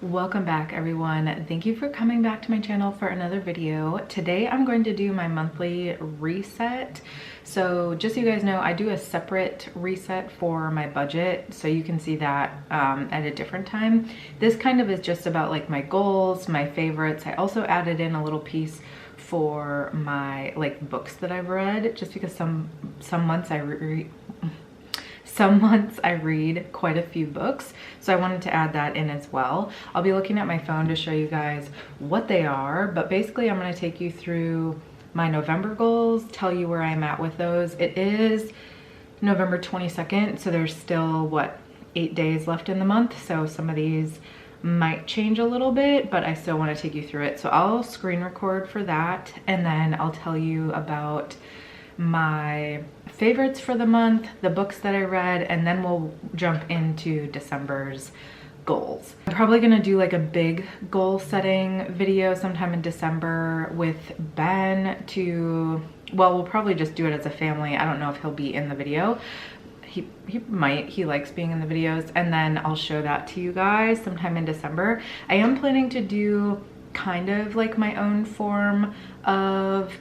Welcome back, everyone. Thank you for coming back to my channel for another video. Today I'm going to do my monthly reset. So just so you guys know, I do a separate reset for my budget, so you can see that at a different time. This kind of is just about like my goals, my favorites. I also added in a little piece for my like books that I've read, just because some months I read quite a few books, so I wanted to add that in as well. I'll be looking at my phone to show you guys what they are, but basically I'm going to take you through my November goals, tell you where I'm at with those. It is November 22nd, so there's still, what, 8 days left in the month, so some of these might change a little bit, but I still want to take you through it. So I'll screen record for that, and then I'll tell you about my favorites for the month, the books that I read, and then we'll jump into December's goals. I'm probably gonna do like a big goal setting video sometime in December with Ben well, we'll probably just do it as a family. I don't know if he'll be in the video. He might, he likes being in the videos, and then I'll show that to you guys sometime in December. I am planning to do kind of like my own form of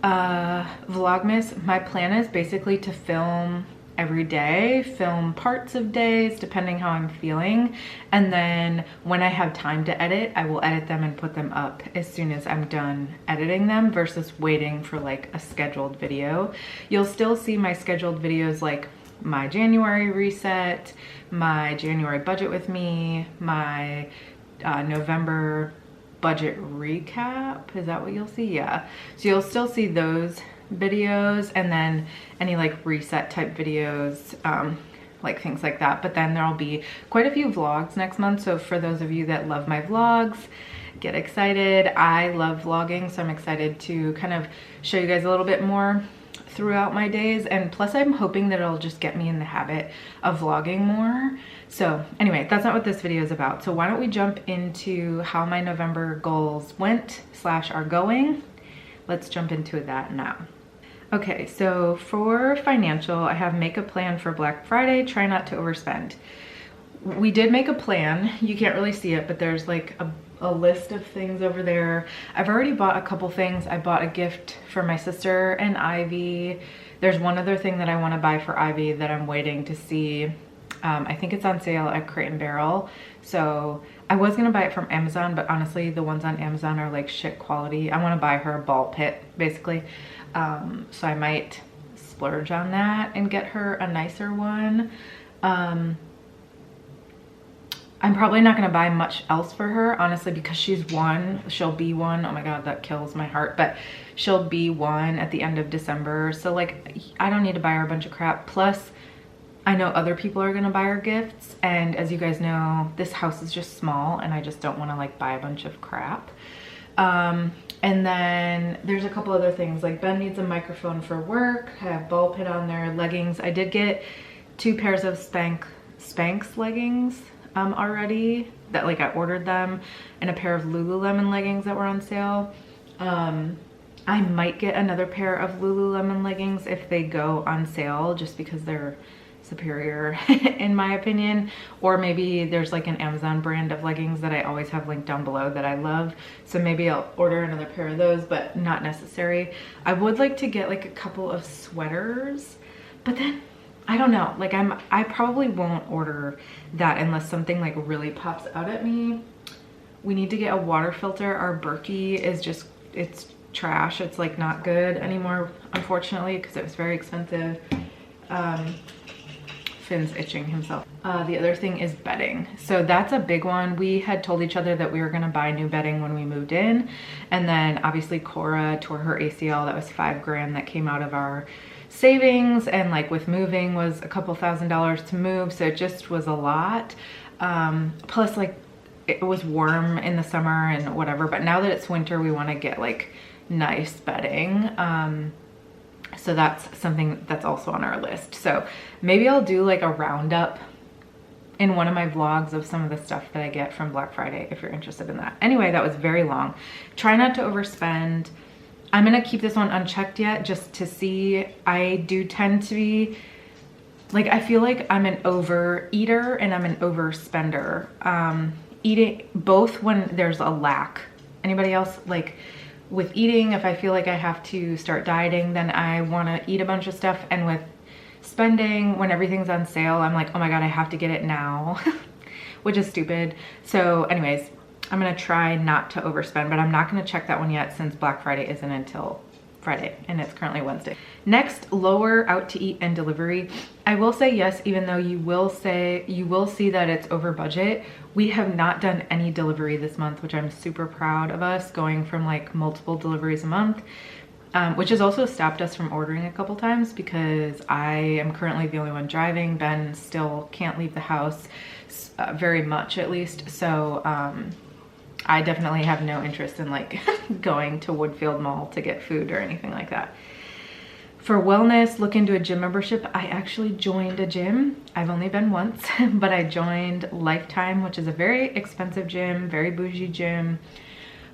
Vlogmas. My plan is basically to film every day, film parts of days depending how I'm feeling, and then when I have time to edit, I will edit them and put them up as soon as I'm done editing them, versus waiting for like a scheduled video. You'll still see my scheduled videos, like my January reset, my January budget with me, my November budget recap. Is that what you'll see? Yeah. So you'll still see those videos, and then any like reset type videos, like things like that. But then there'll be quite a few vlogs next month. So for those of you that love my vlogs, get excited. I love vlogging, so I'm excited to kind of show you guys a little bit more throughout my days, and plus I'm hoping that it'll just get me in the habit of vlogging more. So anyway, that's not what this video is about. So why don't we jump into how my November goals went / are going. Let's jump into that now. Okay, so for financial, I have make a plan for Black Friday, try not to overspend. We did make a plan. You can't really see it, but there's like a list of things over there. I've already bought a couple things. I bought a gift for my sister and Ivy. There's one other thing that I want to buy for Ivy that I'm waiting to see. I think it's on sale at Crate & Barrel. So I was going to buy it from Amazon, but honestly, the ones on Amazon are like shit quality. I want to buy her a ball pit, basically. So I might splurge on that and get her a nicer one. I'm probably not going to buy much else for her, honestly, because she's one. She'll be one. Oh my god, that kills my heart. But she'll be one at the end of December. So like, I don't need to buy her a bunch of crap. Plus, I know other people are going to buy her gifts. And as you guys know, this house is just small, and I just don't want to like buy a bunch of crap. And then there's a couple other things. Like Ben needs a microphone for work. I have ball pit on there, leggings. I did get 2 pairs of Spanx leggings already, that like I ordered them, and a pair of Lululemon leggings that were on sale. I might get another pair of Lululemon leggings if they go on sale, just because they're superior in my opinion. Or maybe there's like an Amazon brand of leggings that I always have linked down below that I love, so maybe I'll order another pair of those, but not necessary. I would like to get like a couple of sweaters, but then I don't know, like I probably won't order that unless something like really pops out at me. We need to get a water filter. Our Berkey is just, it's trash. It's like not good anymore, unfortunately, because it was very expensive. Finn's itching himself. The other thing is bedding. So that's a big one. We had told each other that we were gonna buy new bedding when we moved in. And then obviously Cora tore her ACL. That was $5,000 that came out of our savings, and like with moving was a couple $1,000s to move, so it just was a lot. Plus like it was warm in the summer and whatever, but now that it's winter, we want to get like nice bedding. So that's something that's also on our list. So maybe I'll do like a roundup in one of my vlogs of some of the stuff that I get from Black Friday, if you're interested in that. Anyway, that was very long. Try not to overspend. I'm gonna keep this one unchecked yet, just to see. I do tend to be like, I feel like I'm an overeater and I'm an overspender. eating, both when there's a lack. Anybody else? Like with eating, if I feel like I have to start dieting, then I want to eat a bunch of stuff. And with spending, when everything's on sale, I'm like, oh my God, I have to get it now, which is stupid. So anyways, I'm gonna try not to overspend, but I'm not gonna check that one yet since Black Friday isn't until Friday and it's currently Wednesday. Next, lower out to eat and delivery. I will say yes, even though you will see that it's over budget. We have not done any delivery this month, which I'm super proud of us, going from like multiple deliveries a month, which has also stopped us from ordering a couple times because I am currently the only one driving. Ben still can't leave the house very much, at least. So I definitely have no interest in like going to Woodfield Mall to get food or anything like that. For wellness, look into a gym membership. I actually joined a gym. I've only been once, but I joined Lifetime, which is a very expensive gym, very bougie gym,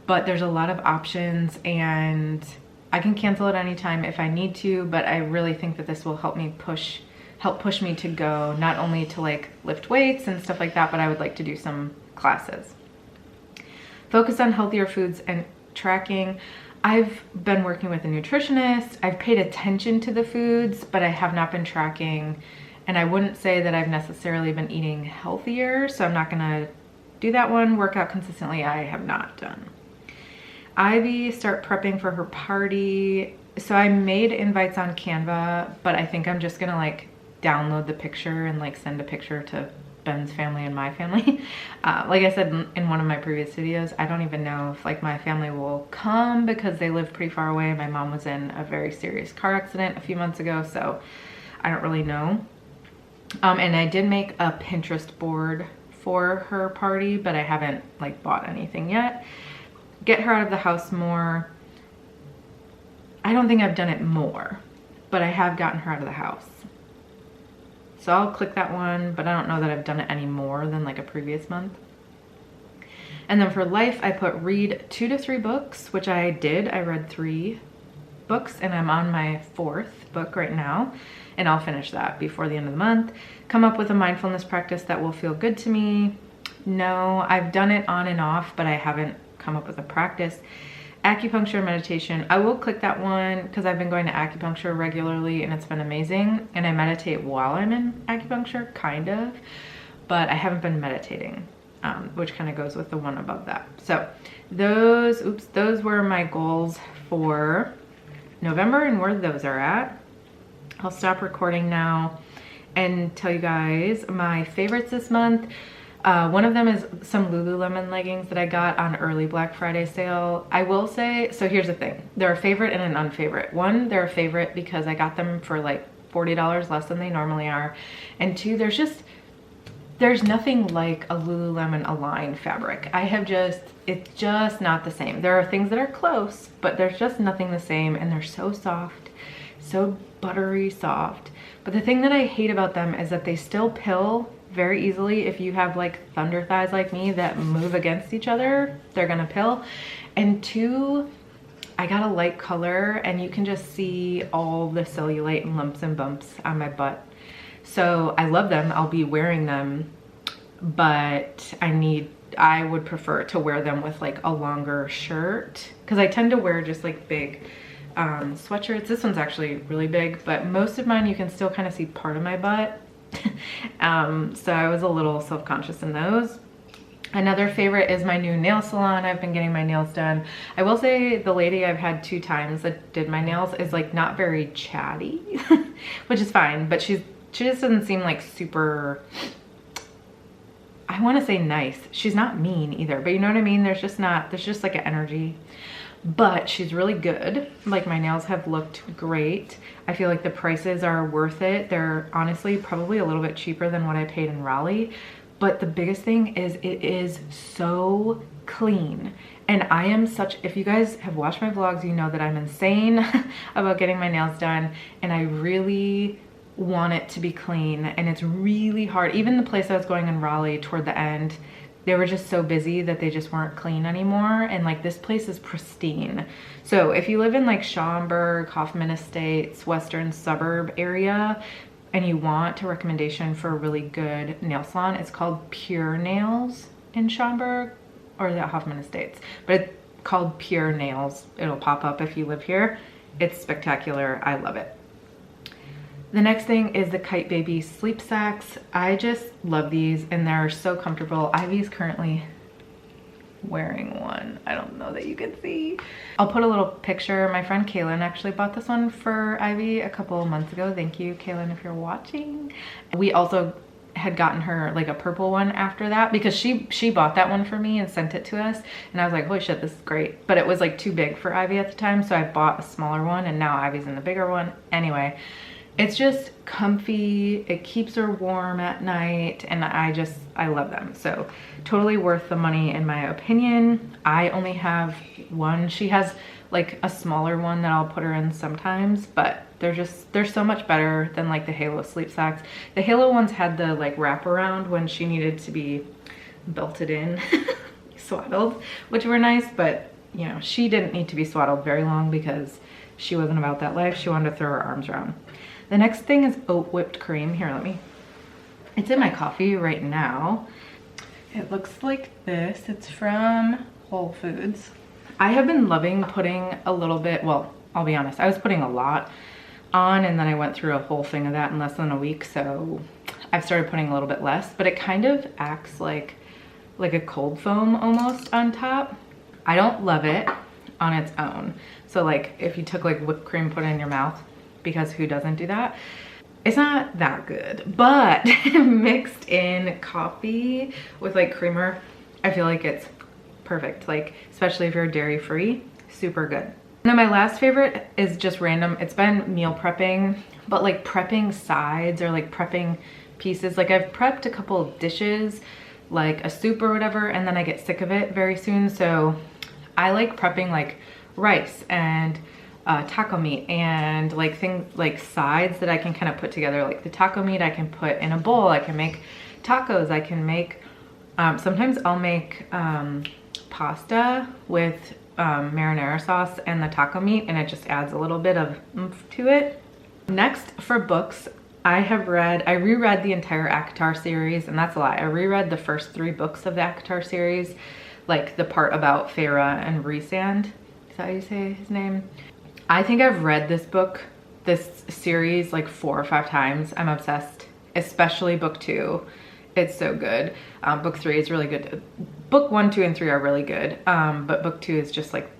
but there's a lot of options and I can cancel at any time if I need to, but I really think that this will help push me to go, not only to like lift weights and stuff like that, but I would like to do some classes. Focus on healthier foods and tracking. I've been working with a nutritionist. I've paid attention to the foods, but I have not been tracking. And I wouldn't say that I've necessarily been eating healthier, so I'm not gonna do that one. Workout consistently, I have not done. Ivy, start prepping for her party. So I made invites on Canva, but I think I'm just gonna like download the picture and like send a picture to Ben's family and my family. Like I said in one of my previous videos, I don't even know if like my family will come because they live pretty far away. My mom was in a very serious car accident a few months ago, so I don't really know. And I did make a Pinterest board for her party, but I haven't like bought anything yet. Get her out of the house more. I don't think I've done it more, but I have gotten her out of the house. So I'll click that one, but I don't know that I've done it any more than like a previous month. And then for life, I put read 2 to 3 books, which I did. I read 3 books and I'm on my 4th book right now, and I'll finish that before the end of the month. Come up with a mindfulness practice that will feel good to me. No, I've done it on and off, but I haven't come up with a practice. Acupuncture, meditation. I will click that one because I've been going to acupuncture regularly and it's been amazing. And I meditate while I'm in acupuncture, kind of, but I haven't been meditating, which kind of goes with the one above that. So those were my goals for November and where those are at. I'll stop recording now and tell you guys my favorites this month. One of them is some Lululemon leggings that I got on early Black Friday sale. I will say, so here's the thing. They're a favorite and an unfavorite. One, they're a favorite because I got them for like $40 less than they normally are. And 2, there's nothing like a Lululemon Align fabric. It's just not the same. There are things that are close, but there's just nothing the same, and they're so soft, so buttery soft. But the thing that I hate about them is that they still pill very easily. If you have like thunder thighs like me that move against each other, they're gonna pill. And 2, I got a light color and you can just see all the cellulite and lumps and bumps on my butt. So I love them, I'll be wearing them, but I would prefer to wear them with like a longer shirt because I tend to wear just like big sweatshirts. This one's actually really big, but most of mine you can still kind of see part of my butt. So I was a little self-conscious in those. Another favorite is my new nail salon. I've been getting my nails done. I will say the lady I've had 2 times that did my nails is like not very chatty, which is fine, but she just doesn't seem like super, I want to say nice. She's not mean either, but you know what I mean? There's just like an energy. But she's really good. Like my nails have looked great. I feel like the prices are worth it. They're honestly probably a little bit cheaper than what I paid in Raleigh. But the biggest thing is it is so clean. And I am if you guys have watched my vlogs, you know that I'm insane about getting my nails done. And I really want it to be clean. And it's really hard. Even the place I was going in Raleigh toward the end, they were just so busy that they just weren't clean anymore. And like this place is pristine. So if you live in like Schaumburg, Hoffman Estates, Western Suburb area, and you want a recommendation for a really good nail salon, it's called Pure Nails. in Schaumburg, or is it Hoffman Estates? But it's called Pure Nails. It'll pop up if you live here. It's spectacular. I love it. The next thing is the Kyte Baby sleep sacks. I just love these and they're so comfortable. Ivy's currently wearing one. I don't know that you can see. I'll put a little picture. My friend Kaylin actually bought this one for Ivy a couple of months ago. Thank you, Kaylin, if you're watching. We also had gotten her like a purple one after that because she bought that one for me and sent it to us, and I was like, holy shit, this is great. But it was like too big for Ivy at the time, so I bought a smaller one and now Ivy's in the bigger one. Anyway, it's just comfy, it keeps her warm at night, and I love them. So totally worth the money in my opinion. I only have one. She has like a smaller one that I'll put her in sometimes, but they're so much better than like the Halo sleep sacks. The Halo ones had the like wraparound when she needed to be belted in, swaddled, which were nice, but you know, she didn't need to be swaddled very long because she wasn't about that life. She wanted to throw her arms around. The next thing is oat whipped cream. Here, it's in my coffee right now. It looks like this. It's from Whole Foods. I have been loving putting a little bit, well, I'll be honest, I was putting a lot on and then I went through a whole thing of that in less than a week. So I've started putting a little bit less, but it kind of acts like a cold foam almost on top. I don't love it on its own. So like if you took like whipped cream, put it in your mouth, because who doesn't do that? It's not that good, but mixed in coffee with like creamer, I feel like it's perfect. Like, especially if you're dairy free, super good. Now my last favorite is just random. It's been meal prepping, but like prepping sides or like prepping pieces. Like I've prepped a couple of dishes, like a soup or whatever, and then I get sick of it very soon. So I like prepping like rice and taco meat and like things like sides that I can kind of put together. Like the taco meat I can put in a bowl. I can make tacos. I can make, sometimes I'll make pasta with marinara sauce and the taco meat, and it just adds a little bit of oomph to it. Next, for books, I reread the entire ACOTAR series, and that's a lot. I reread the first 3 books of the ACOTAR series, like the part about Feyre and Rhysand. Is that how you say his name? I think I've read this series like 4 or 5 times. I'm obsessed, especially book 2. It's so good. Book 3 is really good. Book 1, 2, and 3 are really good. But book 2 is just like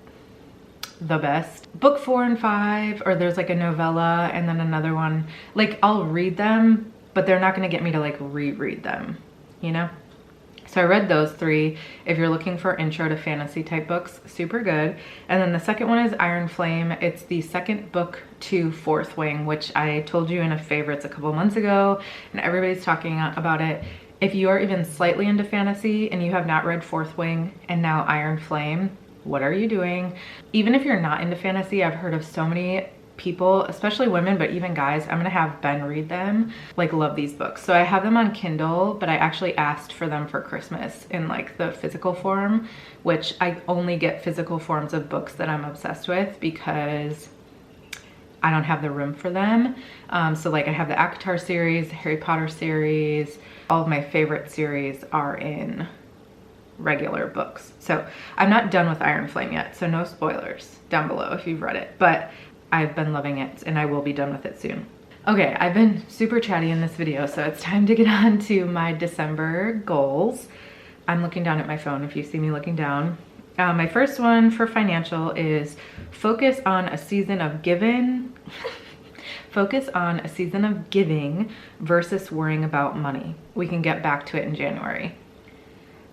the best. Book 4 and 5, or there's like a novella and then another one. Like I'll read them, but they're not gonna get me to like reread them, you know? So I read those 3. If you're looking for intro to fantasy type books, super good. And then the second one is Iron Flame. It's the second book to Fourth Wing, which I told you in a favorites a couple months ago, and everybody's talking about it. If you are even slightly into fantasy and you have not read Fourth Wing and now Iron Flame, what are you doing? Even if you're not into fantasy, I've heard of so many people, especially women, but even guys, I'm gonna have Ben read them, like love these books. So I have them on Kindle, but I actually asked for them for Christmas in like the physical form, which I only get physical forms of books that I'm obsessed with because I don't have the room for them. So like I have the ACOTAR series, the Harry Potter series, all of my favorite series are in regular books. So I'm not done with Iron Flame yet, so no spoilers down below if you've read it, but I've been loving it and I will be done with it soon. Okay, I've been super chatty in this video, so it's time to get on to my December goals. I'm looking down at my phone if you see me looking down. My first one for financial is focus on a season of giving. Focus on a season of giving versus worrying about money. We can get back to it in January.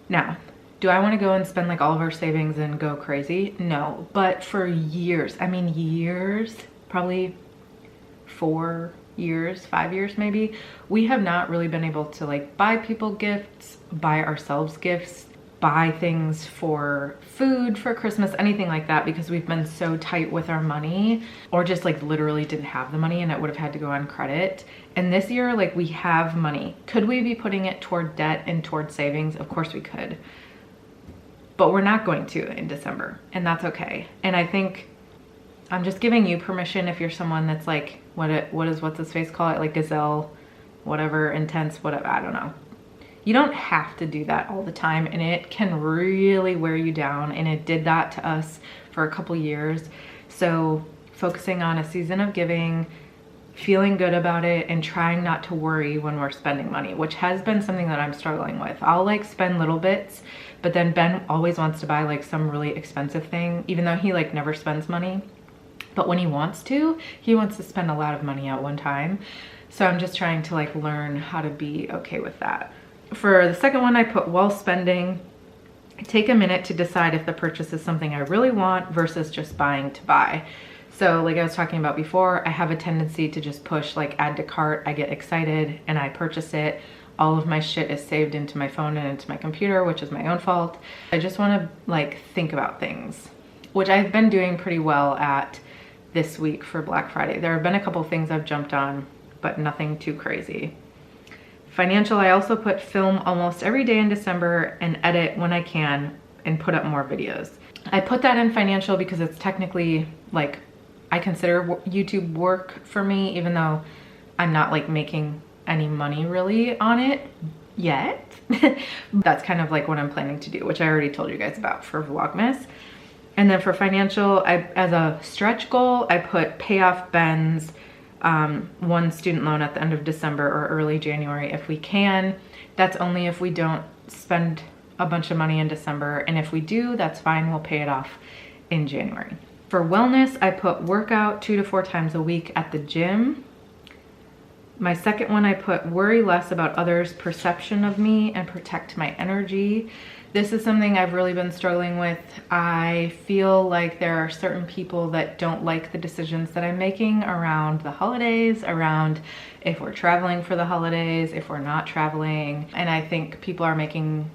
Now, do I want to go and spend like all of our savings and go crazy? No, but for years, I mean years, probably 4 years, 5 years maybe, we have not really been able to like buy people gifts, buy ourselves gifts, buy things for food for Christmas, anything like that, because we've been so tight with our money, or just like literally didn't have the money and it would have had to go on credit. And this year, like we have money. Could we be putting it toward debt and toward savings? Of course we could, but we're not going to in December, and that's okay. And I think I'm just giving you permission if you're someone that's like, what's his face call it? Like gazelle, whatever, intense, whatever, I don't know. You don't have to do that all the time, and it can really wear you down, and it did that to us for a couple years. So focusing on a season of giving, feeling good about it, and trying not to worry when we're spending money, which has been something that I'm struggling with. I'll like spend little bits, but then Ben always wants to buy like some really expensive thing, even though he like never spends money. But when he wants to spend a lot of money at one time. So I'm just trying to like learn how to be okay with that. For the second one, I put while spending, take a minute to decide if the purchase is something I really want versus just buying to buy. So like I was talking about before, I have a tendency to just push like add to cart. I get excited and I purchase it. All of my shit is saved into my phone and into my computer, which is my own fault. I just want to like think about things, which I've been doing pretty well at this week for Black Friday. There have been a couple things I've jumped on, but nothing too crazy. Financial, I also put film almost every day in December and edit when I can and put up more videos. I put that in financial because it's technically like, I consider YouTube work for me, even though I'm not like making any money really on it yet. That's kind of like what I'm planning to do, which I already told you guys about for Vlogmas. And then for financial, as a stretch goal, I put pay off Ben's one student loan at the end of December or early January if we can. That's only if we don't spend a bunch of money in December. And if we do, that's fine. We'll pay it off in January. For wellness, I put workout 2 to 4 times a week at the gym. My second one, I put worry less about others' perception of me and protect my energy. This is something I've really been struggling with. I feel like there are certain people that don't like the decisions that I'm making around the holidays, around if we're traveling for the holidays, if we're not traveling. And I think people are making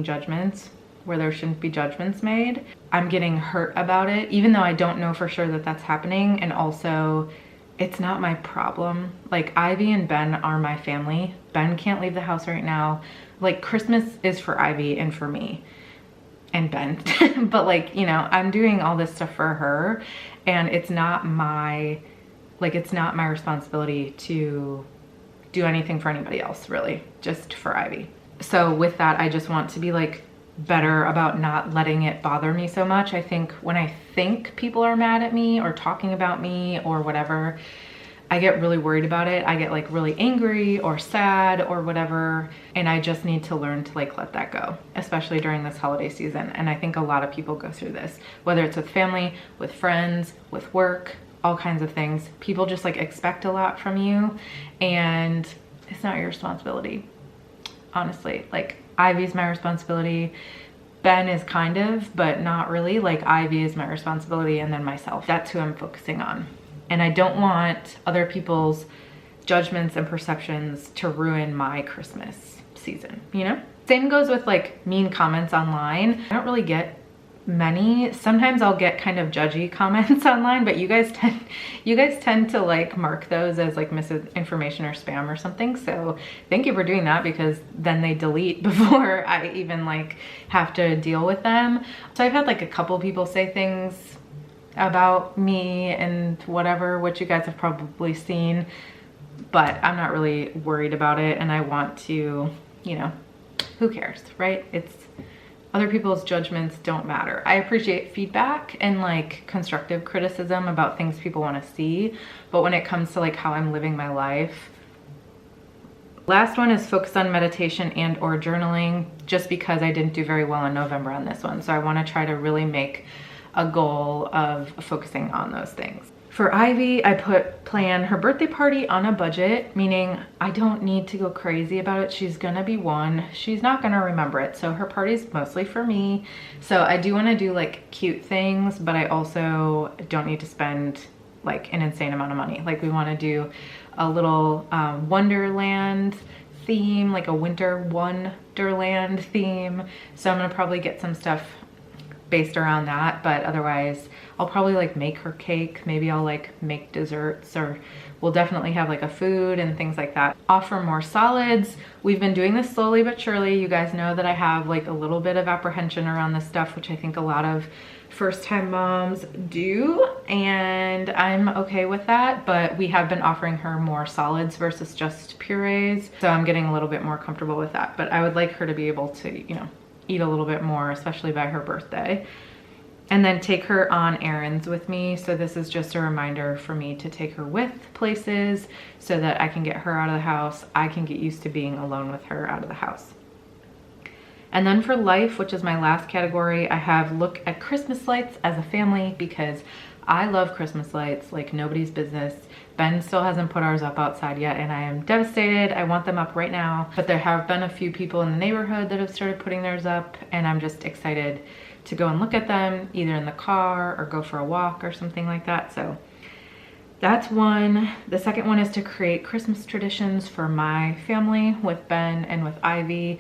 judgments where there shouldn't be judgments made. I'm getting hurt about it, even though I don't know for sure that that's happening. And also, it's not my problem. Like Ivy and Ben are my family. Ben can't leave the house right now. Like Christmas is for Ivy and for me and Ben. But like, you know, I'm doing all this stuff for her, and it's not my responsibility to do anything for anybody else, really, just for Ivy. So with that, I just want to be like better about not letting it bother me so much. I think when I think people are mad at me or talking about me or whatever, I get really worried about it. I get like really angry or sad or whatever. And I just need to learn to like let that go, especially during this holiday season. And I think a lot of people go through this, whether it's with family, with friends, with work, all kinds of things. People just like expect a lot from you, and it's not your responsibility. Honestly, like Ivy's my responsibility. Ben is kind of, but not really. Like Ivy is my responsibility, and then myself. That's who I'm focusing on. And I don't want other people's judgments and perceptions to ruin my Christmas season, you know? Same goes with like mean comments online. I don't really get many. Sometimes I'll get kind of judgy comments online, but you guys tend to like mark those as like misinformation or spam or something. So thank you for doing that, because then they delete before I even like have to deal with them. So I've had like a couple people say things about me and whatever, which you guys have probably seen, but I'm not really worried about it. And I want to, you know, who cares, right? It's other people's judgments don't matter. I appreciate feedback and like constructive criticism about things people want to see, but when it comes to like how I'm living my life. Last one is focus on meditation and or journaling, just because I didn't do very well in November on this one. So I want to try to really make a goal of focusing on those things. For Ivy, I put plan her birthday party on a budget, meaning I don't need to go crazy about it. She's gonna be 1. She's not gonna remember it. So her party's mostly for me. So I do wanna do like cute things, but I also don't need to spend like an insane amount of money. Like we wanna do a little Wonderland theme, like a winter Wonderland theme. So I'm gonna probably get some stuff based around that, but otherwise I'll probably like make her cake. Maybe I'll like make desserts, or we'll definitely have like a food and things like that. Offer more solids. We've been doing this slowly but surely. You guys know that I have like a little bit of apprehension around this stuff, which I think a lot of first-time moms do, and I'm okay with that, but we have been offering her more solids versus just purees, so I'm getting a little bit more comfortable with that. But I would like her to be able to, you know, eat a little bit more, especially by her birthday. And then take her on errands with me. So this is just a reminder for me to take her with places so that I can get her out of the house. I can get used to being alone with her out of the house. And then for life, which is my last category, I have look at Christmas lights as a family, because I love Christmas lights like nobody's business. Ben still hasn't put ours up outside yet, and I am devastated. I want them up right now, but there have been a few people in the neighborhood that have started putting theirs up, and I'm just excited to go and look at them, either in the car or go for a walk or something like that. So that's one. The second one is to create Christmas traditions for my family with Ben and with Ivy.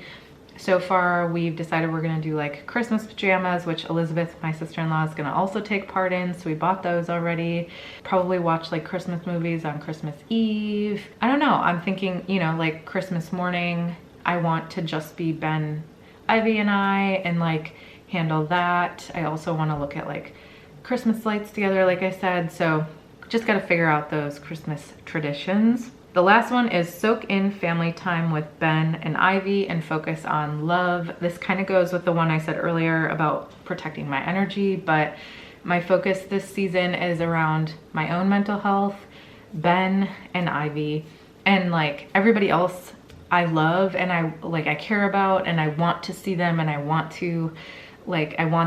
So far, we've decided we're gonna do like Christmas pajamas, which Elizabeth, my sister-in-law, is gonna also take part in. So we bought those already. Probably watch like Christmas movies on Christmas Eve. I don't know, I'm thinking, you know, like Christmas morning, I want to just be Ben, Ivy, and I, and like handle that. I also wanna look at like Christmas lights together, like I said. So just gotta figure out those Christmas traditions. The last one is soak in family time with Ben and Ivy and focus on love. This kind of goes with the one I said earlier about protecting my energy, but my focus this season is around my own mental health, Ben and Ivy, and like everybody else I love and I care about, and I want to see them, and I want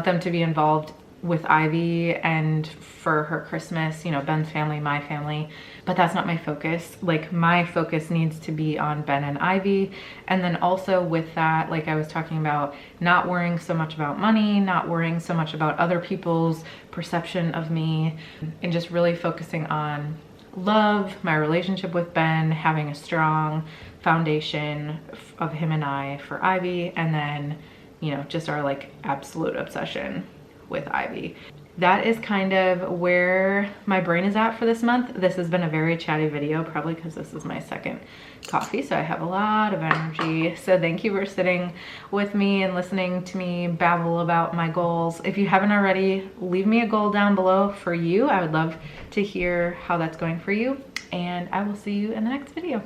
them to be involved with Ivy and for her Christmas, you know, Ben's family, my family, but that's not my focus. Like my focus needs to be on Ben and Ivy. And then also with that, like I was talking about, not worrying so much about money, not worrying so much about other people's perception of me, and just really focusing on love, my relationship with Ben, having a strong foundation of him and I for Ivy, and then, you know, just our like absolute obsession with Ivy. That is kind of where my brain is at for this month. This has been a very chatty video, probably because this is my second coffee, so I have a lot of energy. So thank you for sitting with me and listening to me babble about my goals. If you haven't already, leave me a goal down below for you. I would love to hear how that's going for you, and I will see you in the next video.